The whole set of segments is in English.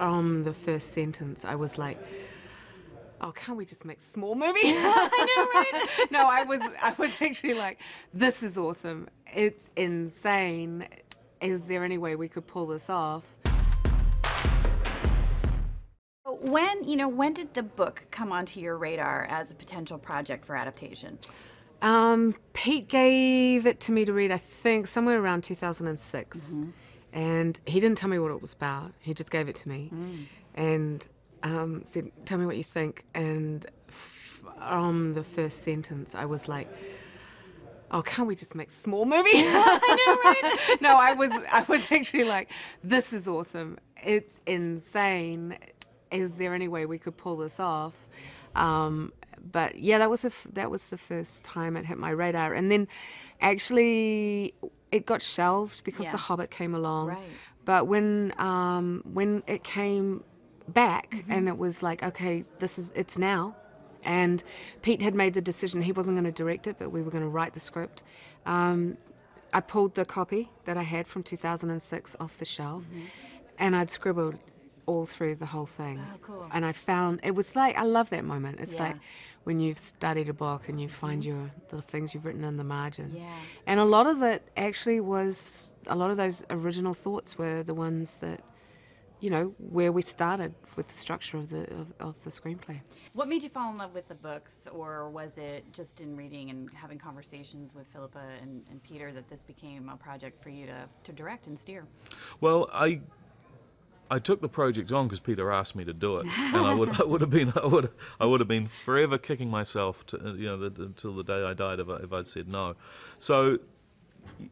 the first sentence, I was like, oh, can't we just make a small movie? I know, right? No, I was actually like, this is awesome. It's insane. Is there any way we could pull this off? When did the book come onto your radar as a potential project for adaptation? Pete gave it to me to read, I think, somewhere around 2006. Mm-hmm. And he didn't tell me what it was about. He just gave it to me. And said, tell me what you think. And the first sentence, I was like, oh, can't we just make a small movie? I know, right? No, I was actually like, this is awesome. It's insane. Is there any way we could pull this off? But yeah, that was the first time it hit my radar. And then actually it got shelved because The Hobbit came along. Right. But when it came back and it was like, okay, it's now. And Pete had made the decision he wasn't going to direct it, but we were going to write the script. I pulled the copy that I had from 2006 off the shelf, and I'd scribbled all through the whole thing. Oh, cool. And I found, it was like, I love that moment. It's like when you've studied a book and you find the things you've written in the margin. Yeah. And a lot of it actually was, a lot of those original thoughts were the ones that, where we started with the structure of the screenplay. What made you fall in love with the books, or was it just in reading and having conversations with Philippa and Peter that this became a project for you to direct and steer? Well, I took the project on because Peter asked me to do it, and I would have been forever kicking myself until the day I died if I'd said no. So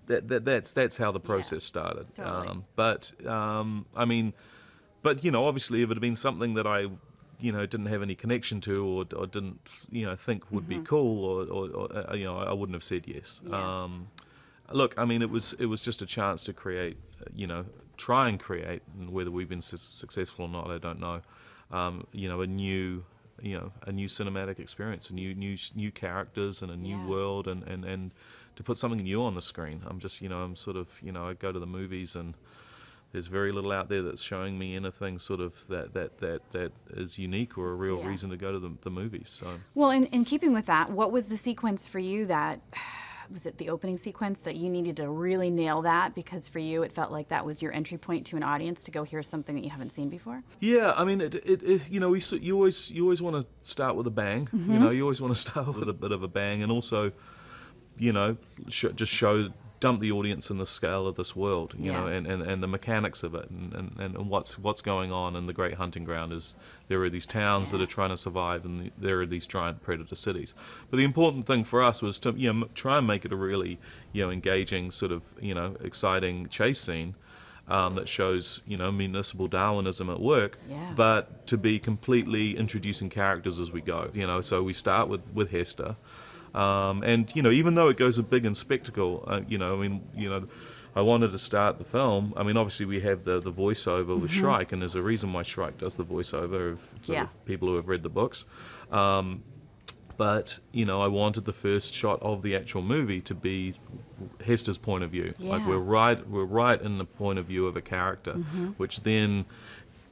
that's how the process started. Totally. But obviously, if it had been something that I didn't have any connection to or didn't think would be cool, or I wouldn't have said yes. Yeah. Look, I mean, it was just a chance to create, try and create, and whether we've been successful or not, I don't know. A new cinematic experience, new characters, and a new world, and to put something new on the screen. I'm just, I'm sort of, I go to the movies and there's very little out there that's showing me anything sort of that is unique or a real reason to go to the movies. So. Well, in keeping with that, what was the sequence for you that, was it the opening sequence that you needed to really nail that because for you it felt like that was your entry point to an audience to go hear something that you haven't seen before? Yeah, I mean, you always want to start with a bang. You always want to start with a bit of a bang, and also, dump the audience in the scale of this world, and the mechanics of it, and what's going on in the Great Hunting Ground is there are these towns that are trying to survive, and there are these giant predator cities. But the important thing for us was to try and make it a really engaging sort of exciting chase scene that shows municipal Darwinism at work, but to be completely introducing characters as we go. So we start with Hester. And even though it goes a big in spectacle, I wanted to start the film. I mean, obviously we have the voiceover with Shrike, and there's a reason why Shrike does the voiceover of people who have read the books. But I wanted the first shot of the actual movie to be Hester's point of view. Like we're right in the point of view of a character, which then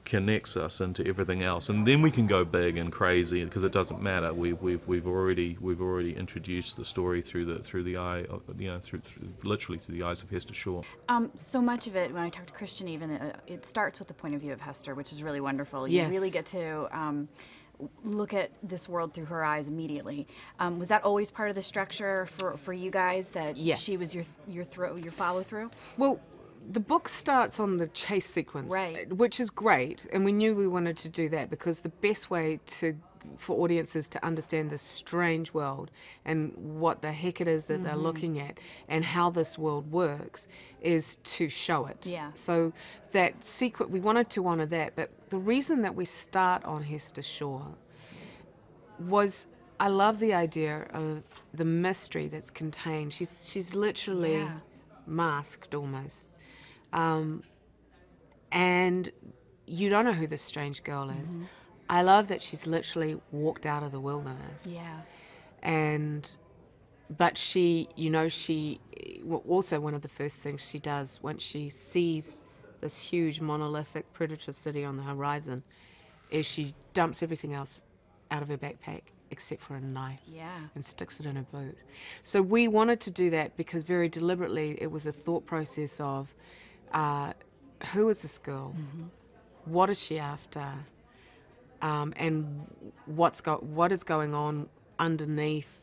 connects us into everything else, and then we can go big and crazy because it doesn't matter. We've already introduced the story through the eye of, literally through the eyes of Hester Shaw. So much of it, when I talk to Christian, even it starts with the point of view of Hester, which is really wonderful. You really get to look at this world through her eyes immediately. Was that always part of the structure for you guys, that she was your follow through? Well, the book starts on the chase sequence, which is great, and we knew we wanted to do that because the best way for audiences to understand this strange world and what the heck it is that they're looking at and how this world works is to show it. Yeah. So that sequence, we wanted to honor that, but the reason that we start on Hester Shaw was, I love the idea of the mystery that's contained. She's literally masked almost. And you don't know who this strange girl is. I love that she's literally walked out of the wilderness. Yeah. But she, also one of the first things she does once she sees this huge monolithic predator city on the horizon, is she dumps everything else out of her backpack except for a knife, and sticks it in her boot. So we wanted to do that because very deliberately it was a thought process of who is this girl, what is she after, and what is going on underneath,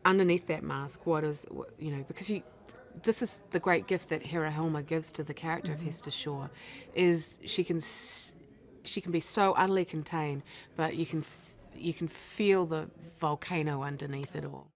underneath that mask. What is, because this is the great gift that Hera Hilmar gives to the character of Hester Shaw, is she can be so utterly contained, but you can feel the volcano underneath it all.